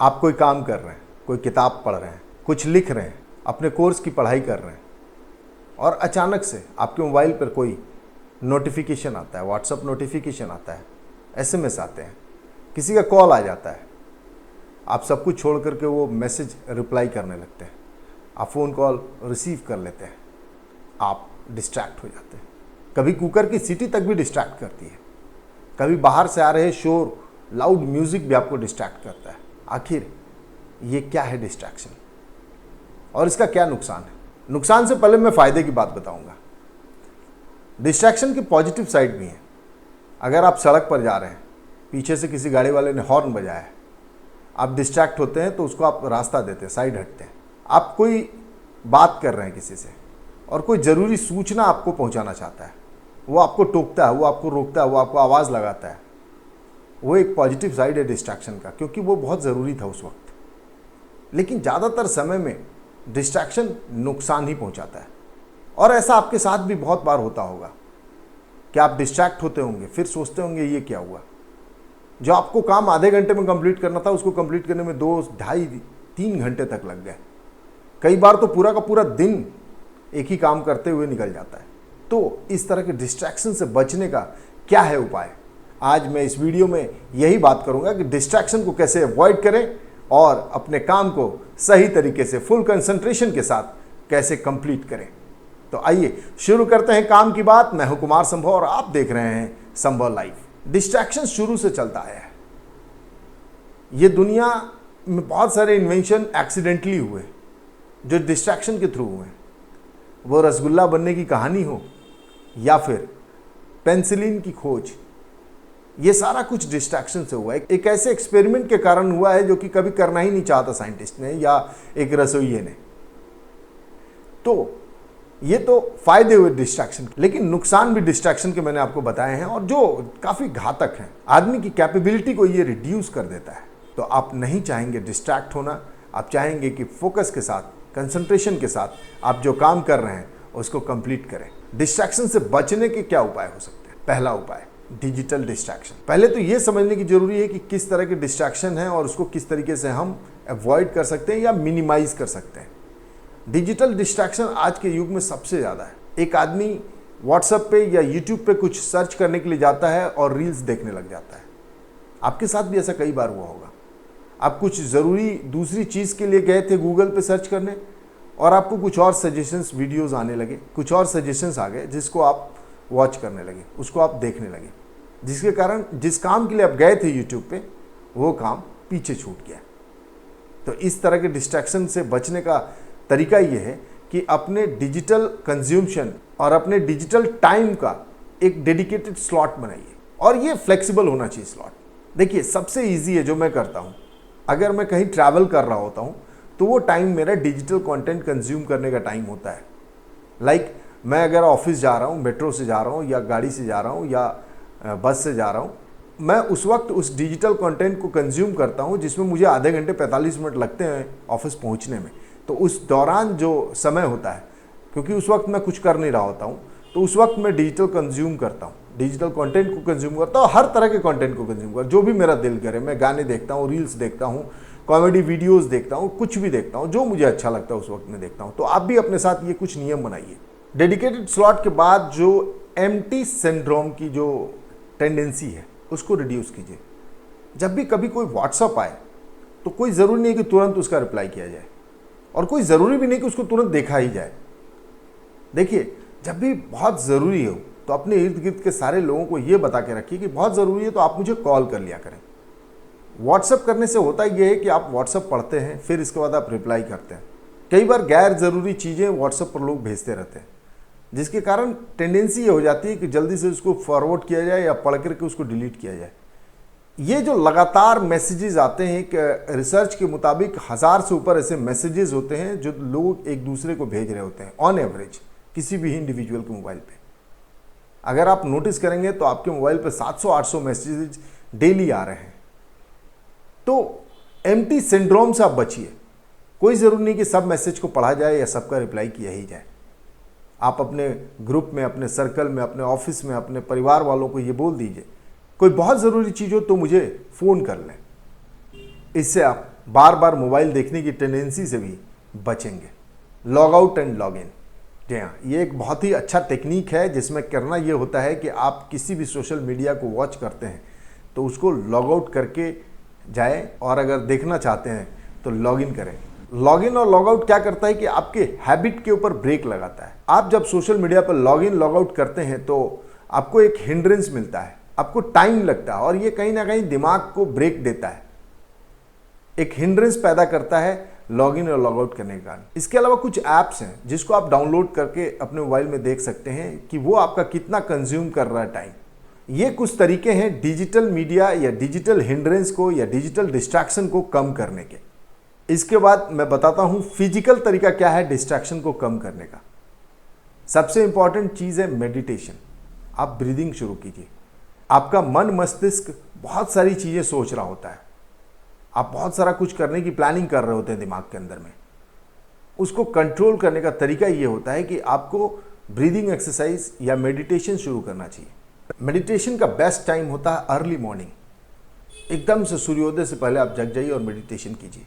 आप कोई काम कर रहे हैं, कोई किताब पढ़ रहे हैं, कुछ लिख रहे हैं, अपने कोर्स की पढ़ाई कर रहे हैं और अचानक से आपके मोबाइल पर कोई नोटिफिकेशन आता है, व्हाट्सएप नोटिफिकेशन आता है, एसएमएस आते हैं, किसी का कॉल आ जाता है, आप सब कुछ छोड़ करके वो मैसेज रिप्लाई करने लगते हैं, आप फ़ोन कॉल रिसीव कर लेते हैं, आप डिस्ट्रैक्ट हो जाते हैं। कभी कुकर की सीटी तक भी डिस्ट्रैक्ट करती है, कभी बाहर से आ रहे शोर, लाउड म्यूजिक भी आपको डिस्ट्रैक्ट करता है। आखिर ये क्या है डिस्ट्रैक्शन और इसका क्या नुकसान है? नुकसान से पहले मैं फ़ायदे की बात बताऊंगा। डिस्ट्रैक्शन की पॉजिटिव साइड भी है। अगर आप सड़क पर जा रहे हैं, पीछे से किसी गाड़ी वाले ने हॉर्न बजाया है, आप डिस्ट्रैक्ट होते हैं तो उसको आप रास्ता देते हैं, साइड हटते हैं। आप कोई बात कर रहे हैं किसी से और कोई ज़रूरी सूचना आपको पहुंचाना चाहता है, वो आपको टोकता है, वो आपको रोकता है, वो आपको आवाज़ लगाता है। वो एक पॉजिटिव साइड है डिस्ट्रैक्शन का, क्योंकि वो बहुत ज़रूरी था उस वक्त। लेकिन ज़्यादातर समय में डिस्ट्रैक्शन नुकसान ही पहुंचाता है और ऐसा आपके साथ भी बहुत बार होता होगा कि आप डिस्ट्रैक्ट होते होंगे, फिर सोचते होंगे ये क्या हुआ। जो आपको काम आधे घंटे में कंप्लीट करना था, उसको कंप्लीट करने में 2, ढाई, 3 घंटे तक लग गए। कई बार तो पूरा का पूरा दिन एक ही काम करते हुए निकल जाता है। तो इस तरह के डिस्ट्रैक्शन से बचने का क्या है उपाय? आज मैं इस वीडियो में यही बात करूंगा कि डिस्ट्रैक्शन को कैसे अवॉइड करें और अपने काम को सही तरीके से फुल कंसंट्रेशन के साथ कैसे कंप्लीट करें। तो आइए शुरू करते हैं काम की बात। मैं हूं कुमार संभव और आप देख रहे हैं संभव लाइव। डिस्ट्रैक्शन शुरू से चलता आया है। ये दुनिया में बहुत सारे इन्वेंशन एक्सीडेंटली हुए जो डिस्ट्रैक्शन के थ्रू हुए। वो रसगुल्ला बनने की कहानी हो या फिर पेंसिलिन की खोज, ये सारा कुछ डिस्ट्रैक्शन से हुआ है। एक ऐसे एक्सपेरिमेंट के कारण हुआ है जो कि कभी करना ही नहीं चाहता साइंटिस्ट ने या एक रसोइये ने। तो ये तो फायदे हुए डिस्ट्रैक्शन, लेकिन नुकसान भी डिस्ट्रैक्शन के मैंने आपको बताए हैं और जो काफी घातक हैं। आदमी की कैपेबिलिटी को ये रिड्यूस कर देता है। तो आप नहीं चाहेंगे डिस्ट्रैक्ट होना, आप चाहेंगे कि फोकस के साथ, कंसंट्रेशन के साथ आप जो काम कर रहे हैं उसको कंप्लीट करें। डिस्ट्रैक्शन से बचने के क्या उपाय हो सकते हैं? पहला उपाय, डिजिटल डिस्ट्रैक्शन। पहले तो ये समझने की जरूरी है कि किस तरह के डिस्ट्रैक्शन है और उसको किस तरीके से हम अवॉइड कर सकते हैं या मिनिमाइज कर सकते हैं। डिजिटल डिस्ट्रैक्शन आज के युग में सबसे ज़्यादा है। एक आदमी व्हाट्सएप पे या यूट्यूब पे कुछ सर्च करने के लिए जाता है और रील्स देखने लग जाता है। आपके साथ भी ऐसा कई बार हुआ होगा। आप कुछ ज़रूरी दूसरी चीज़ के लिए गए थे गूगल पे सर्च करने और आपको कुछ और सजेशंस, वीडियोज़ आने लगे, कुछ और सजेशंस आ गए जिसको आप वॉच करने लगे, उसको आप देखने लगे, जिसके कारण जिस काम के लिए आप गए थे यूट्यूब पे वो काम पीछे छूट गया। तो इस तरह के डिस्ट्रैक्शन से बचने का तरीका ये है कि अपने डिजिटल कंज्यूमशन और अपने डिजिटल टाइम का एक डेडिकेटेड स्लॉट बनाइए और ये फ्लेक्सिबल होना चाहिए स्लॉट। देखिए, सबसे ईजी है जो मैं करता हूँ, अगर मैं कहीं ट्रैवल कर रहा होता हूँ तो वो टाइम मेरा डिजिटल कंटेंट कंज्यूम करने का टाइम होता है। लाइक मैं अगर ऑफिस जा रहा हूँ, मेट्रो से जा रहा हूँ या गाड़ी से जा रहा हूँ या बस से जा रहा हूँ, मैं उस वक्त उस डिजिटल कंटेंट को कंज्यूम करता हूँ जिसमें मुझे आधे घंटे 45 मिनट लगते हैं ऑफिस पहुँचने में। तो उस दौरान जो समय होता है, क्योंकि उस वक्त मैं कुछ कर नहीं रहा होता हूँ, तो उस वक्त मैं डिजिटल कंज्यूम करता हूँ, डिजिटल कंटेंट को कंज्यूम करता हूँ, हर तरह के कंटेंट को कंज्यूम करता हूँ, जो भी मेरा दिल करे। मैं गाने देखता हूँ, रील्स देखता हूँ, कॉमेडी वीडियोज़ देखता हूँ, कुछ भी देखता हूँ, जो मुझे अच्छा लगता है उस वक्त में देखता हूँ। तो आप भी अपने साथ ये कुछ नियम बनाइए। डेडिकेटेड स्लॉट के बाद जो एम्प्टी सिंड्रोम की जो टेंडेंसी है उसको रिड्यूस कीजिए। जब भी कभी कोई व्हाट्सअप आए तो कोई ज़रूरी नहीं कि तुरंत उसका रिप्लाई किया जाए और कोई ज़रूरी भी नहीं कि उसको तुरंत देखा ही जाए। देखिए, जब भी बहुत ज़रूरी हो तो अपने इर्द गिर्द के सारे लोगों को ये बता के रखिए कि बहुत ज़रूरी है तो आप मुझे कॉल कर लिया करें। व्हाट्सअप करने से होता ये है कि आप व्हाट्सअप पढ़ते हैं, फिर इसके बाद आप रिप्लाई करते हैं। कई बार गैर ज़रूरी चीज़ें व्हाट्सअप पर लोग भेजते रहते हैं, जिसके कारण टेंडेंसी ये हो जाती है कि जल्दी से उसको फॉरवर्ड किया जाए या पढ़ करके उसको डिलीट किया जाए। ये जो लगातार मैसेजेस आते हैं, कि रिसर्च के मुताबिक 1000 से ऊपर ऐसे मैसेजेस होते हैं जो लोग एक दूसरे को भेज रहे होते हैं ऑन एवरेज किसी भी इंडिविजुअल के मोबाइल पे। अगर आप नोटिस करेंगे तो आपके मोबाइल पे 700-800 मैसेजेस डेली आ रहे हैं। तो एम्प्टी सिंड्रोम से आप बचिए। कोई ज़रूरी नहीं कि सब मैसेज को पढ़ा जाए या सबका रिप्लाई किया ही जाए। आप अपने ग्रुप में, अपने सर्कल में, अपने ऑफिस में, अपने परिवार वालों को ये बोल दीजिए, कोई बहुत ज़रूरी चीज़ हो तो मुझे फ़ोन कर लें। इससे आप बार बार मोबाइल देखने की टेंडेंसी से भी बचेंगे। Log out and log in, जी हाँ, ये एक बहुत ही अच्छा टेक्निक है जिसमें करना ये होता है कि आप किसी भी सोशल मीडिया को वॉच करते हैं तो उसको लॉग आउट करके जाएं, और अगर देखना चाहते हैं तो लॉग इन करें। लॉग इन और लॉग आउट क्या करता है कि आपके हैबिट के ऊपर ब्रेक लगाता है। आप जब सोशल मीडिया पर लॉग इन लॉग आउट करते हैं तो आपको एक हिंड्रेंस मिलता है, आपको टाइम लगता है, और ये कहीं ना कहीं दिमाग को ब्रेक देता है, एक हिंड्रेंस पैदा करता है लॉग इन और लॉग आउट करने के कारण। इसके अलावा कुछ ऐप्स हैं जिसको आप डाउनलोड करके अपने मोबाइल में देख सकते हैं कि वो आपका कितना कंज्यूम कर रहा है टाइम। ये कुछ तरीके हैं डिजिटल मीडिया या डिजिटल हिंड्रेंस को या डिजिटल डिस्ट्रैक्शन को कम करने के। इसके बाद मैं बताता हूं फिजिकल तरीका क्या है डिस्ट्रैक्शन को कम करने का। सबसे इंपॉर्टेंट चीज़ है मेडिटेशन। आप ब्रीदिंग शुरू कीजिए। आपका मन मस्तिष्क बहुत सारी चीज़ें सोच रहा होता है, आप बहुत सारा कुछ करने की प्लानिंग कर रहे होते हैं दिमाग के अंदर में। उसको कंट्रोल करने का तरीका ये होता है कि आपको ब्रीदिंग एक्सरसाइज या मेडिटेशन शुरू करना चाहिए। मेडिटेशन का बेस्ट टाइम होता है अर्ली मॉर्निंग, एकदम से सूर्योदय से पहले आप जग जाइए और मेडिटेशन कीजिए।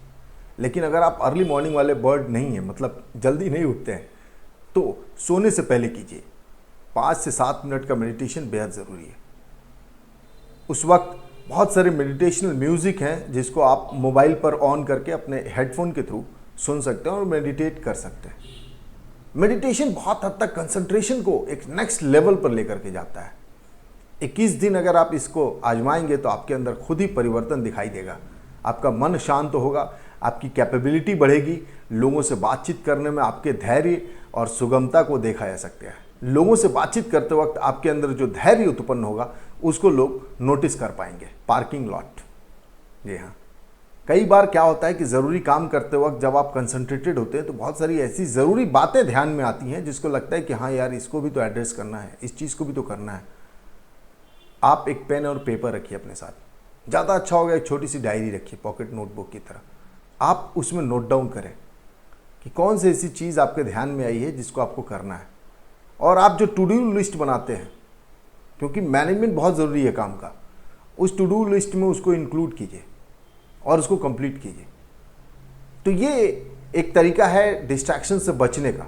लेकिन अगर आप अर्ली मॉर्निंग वाले बर्ड नहीं हैं, मतलब जल्दी नहीं उठते हैं, तो सोने से पहले कीजिए। 5 से 7 मिनट का मेडिटेशन बेहद ज़रूरी है। उस वक्त बहुत सारे मेडिटेशनल म्यूज़िक हैं जिसको आप मोबाइल पर ऑन करके अपने हेडफोन के थ्रू सुन सकते हैं और मेडिटेट कर सकते हैं। मेडिटेशन बहुत हद तक कंसंट्रेशन को एक नेक्स्ट लेवल पर लेकर के जाता है। 21 दिन अगर आप इसको आजमाएंगे तो आपके अंदर खुद ही परिवर्तन दिखाई देगा। आपका मन शांत होगा, आपकी कैपेबिलिटी बढ़ेगी, लोगों से बातचीत करने में आपके धैर्य और सुगमता को देखा जा सकता है। लोगों से बातचीत करते वक्त आपके अंदर जो धैर्य उत्पन्न होगा उसको लोग नोटिस कर पाएंगे। पार्किंग लॉट, जी हाँ, कई बार क्या होता है कि ज़रूरी काम करते वक्त जब आप कंसंट्रेटेड होते हैं तो बहुत सारी ऐसी ज़रूरी बातें ध्यान में आती हैं जिसको लगता है कि हाँ यार, इसको भी तो एड्रेस करना है, इस चीज़ को भी तो करना है। आप एक पेन और पेपर रखिए अपने साथ, ज़्यादा अच्छा होगा एक छोटी सी डायरी रखिए पॉकेट नोटबुक की तरह। आप उसमें नोट डाउन करें कि कौन सी ऐसी चीज़ आपके ध्यान में आई है जिसको आपको करना है। और आप जो टू डू लिस्ट बनाते हैं, क्योंकि मैनेजमेंट बहुत ज़रूरी है काम का, उस टू डू लिस्ट में उसको इंक्लूड कीजिए और उसको कंप्लीट कीजिए। तो ये एक तरीका है डिस्ट्रैक्शन से बचने का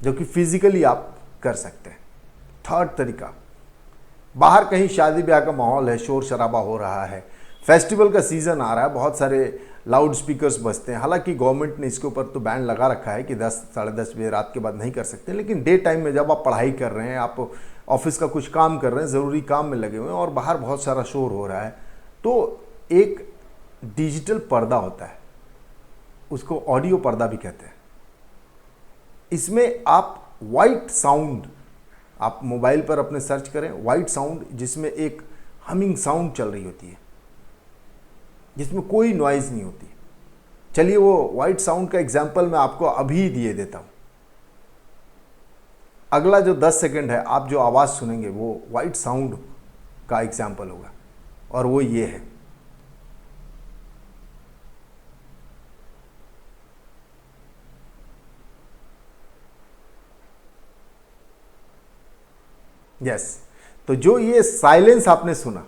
जो कि फिजिकली आप कर सकते हैं। थर्ड तरीका, बाहर कहीं शादी ब्याह का माहौल है, शोर शराबा हो रहा है, फेस्टिवल का सीज़न आ रहा है, बहुत सारे लाउड स्पीकर्स बजते हैं। हालांकि गवर्नमेंट ने इसके ऊपर तो बैन लगा रखा है कि 10 साढ़े 10 बजे रात के बाद नहीं कर सकते, लेकिन डे टाइम में जब आप पढ़ाई कर रहे हैं, आप ऑफिस का कुछ काम कर रहे हैं, ज़रूरी काम में लगे हुए हैं और बाहर बहुत सारा शोर हो रहा है, तो एक डिजिटल पर्दा होता है, उसको ऑडियो पर्दा भी कहते हैं। इसमें आप वाइट साउंड, आप मोबाइल पर अपने सर्च करें वाइट साउंड, जिसमें एक हमिंग साउंड चल रही होती है, जिसमें कोई नॉइज़ नहीं होती। चलिए वो वाइट साउंड का एग्जाम्पल मैं आपको अभी दिए देता हूँ। अगला जो 10 सेकंड है आप जो आवाज़ सुनेंगे वो वाइट साउंड का एग्जाम्पल होगा, और वो ये है। यस, तो जो ये साइलेंस आपने सुना,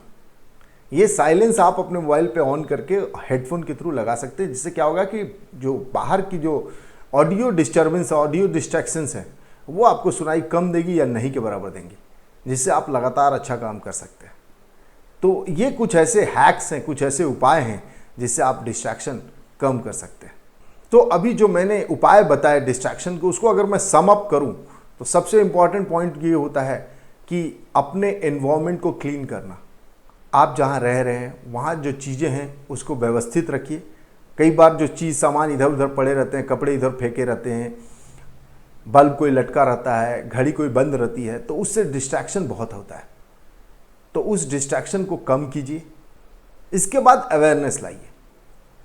ये साइलेंस आप अपने मोबाइल पे ऑन करके हेडफोन के थ्रू लगा सकते हैं, जिससे क्या होगा कि जो बाहर की जो ऑडियो डिस्टर्बेंस, ऑडियो डिस्ट्रैक्शंस है, वो आपको सुनाई कम देगी या नहीं के बराबर देंगी, जिससे आप लगातार अच्छा काम कर सकते हैं। तो ये कुछ ऐसे हैक्स हैं, कुछ ऐसे उपाय हैं जिससे आप डिस्ट्रैक्शन कम कर सकते हैं। तो अभी जो मैंने उपाय बताए डिस्ट्रैक्शन को, उसको अगर मैं सम अप करूं तो सबसे इंपॉर्टेंट पॉइंट ये होता है कि अपने एनवायरनमेंट को क्लीन करना। आप जहाँ रह रहे हैं वहाँ जो चीज़ें हैं उसको व्यवस्थित रखिए। कई बार जो चीज़ सामान इधर उधर पड़े रहते हैं, कपड़े इधर फेंके रहते हैं, बल्ब कोई लटका रहता है, घड़ी कोई बंद रहती है, तो उससे डिस्ट्रैक्शन बहुत होता है। तो उस डिस्ट्रैक्शन को कम कीजिए। इसके बाद अवेयरनेस लाइए।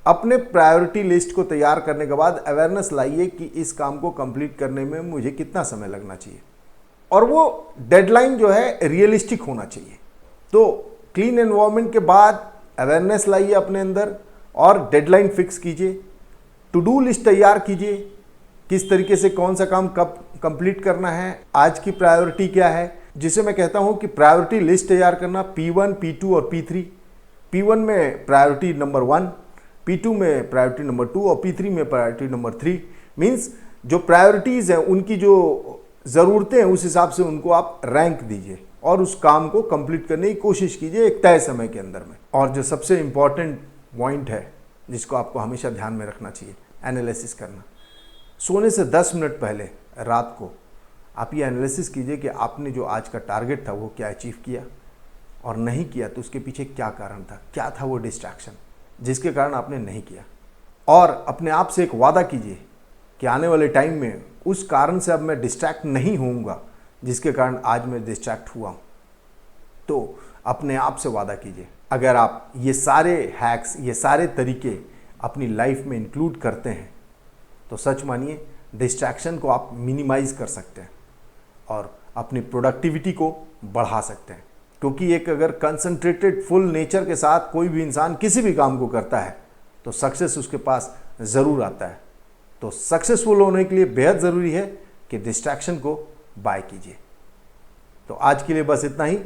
अपने प्रायोरिटी लिस्ट को तैयार करने के बाद अवेयरनेस लाइए कि इस काम को कंप्लीट करने में मुझे कितना समय लगना चाहिए, और वो डेडलाइन जो है रियलिस्टिक होना चाहिए। तो क्लीन एनवायरनमेंट के बाद अवेयरनेस लाइए अपने अंदर और डेडलाइन फिक्स कीजिए। टू डू लिस्ट तैयार कीजिए, किस तरीके से कौन सा काम कब कंप्लीट करना है, आज की प्रायोरिटी क्या है, जिसे मैं कहता हूं कि प्रायोरिटी लिस्ट तैयार करना। P1, P2 और P3। P1 में प्रायोरिटी नंबर 1, P2 में प्रायोरिटी नंबर 2 और P3 में प्रायोरिटी नंबर 3। मीन्स जो प्रायोरिटीज़ हैं उनकी जो ज़रूरतें हैं उस हिसाब से उनको आप रैंक दीजिए और उस काम को कंप्लीट करने की कोशिश कीजिए एक तय समय के अंदर में। और जो सबसे इम्पॉर्टेंट पॉइंट है जिसको आपको हमेशा ध्यान में रखना चाहिए, एनालिसिस करना। सोने से 10 मिनट पहले रात को आप ये एनालिसिस कीजिए कि आपने जो आज का टारगेट था वो क्या अचीव किया, और नहीं किया तो उसके पीछे क्या कारण था, क्या था वो डिस्ट्रैक्शन जिसके कारण आपने नहीं किया। और अपने आप से एक वादा कीजिए कि आने वाले टाइम में उस कारण से अब मैं डिस्ट्रैक्ट नहीं होऊंगा जिसके कारण आज मैं डिस्ट्रैक्ट हुआ हूँ। तो अपने आप से वादा कीजिए। अगर आप ये सारे हैक्स, ये सारे तरीके अपनी लाइफ में इंक्लूड करते हैं तो सच मानिए डिस्ट्रैक्शन को आप मिनिमाइज कर सकते हैं और अपनी प्रोडक्टिविटी को बढ़ा सकते हैं। क्योंकि एक अगर कंसंट्रेटेड फुल नेचर के साथ कोई भी इंसान किसी भी काम को करता है तो सक्सेस उसके पास ज़रूर आता है। तो सक्सेसफुल होने के लिए बेहद ज़रूरी है कि डिस्ट्रैक्शन को बाय कीजिए। तो आज के लिए बस इतना ही।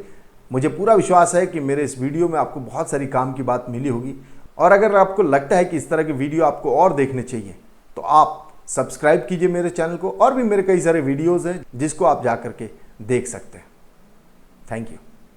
मुझे पूरा विश्वास है कि मेरे इस वीडियो में आपको बहुत सारी काम की बात मिली होगी, और अगर आपको लगता है कि इस तरह के वीडियो आपको और देखने चाहिए तो आप सब्सक्राइब कीजिए मेरे चैनल को। और भी मेरे कई सारे वीडियोज़ हैं जिसको आप जा करके देख सकते हैं। Thank you.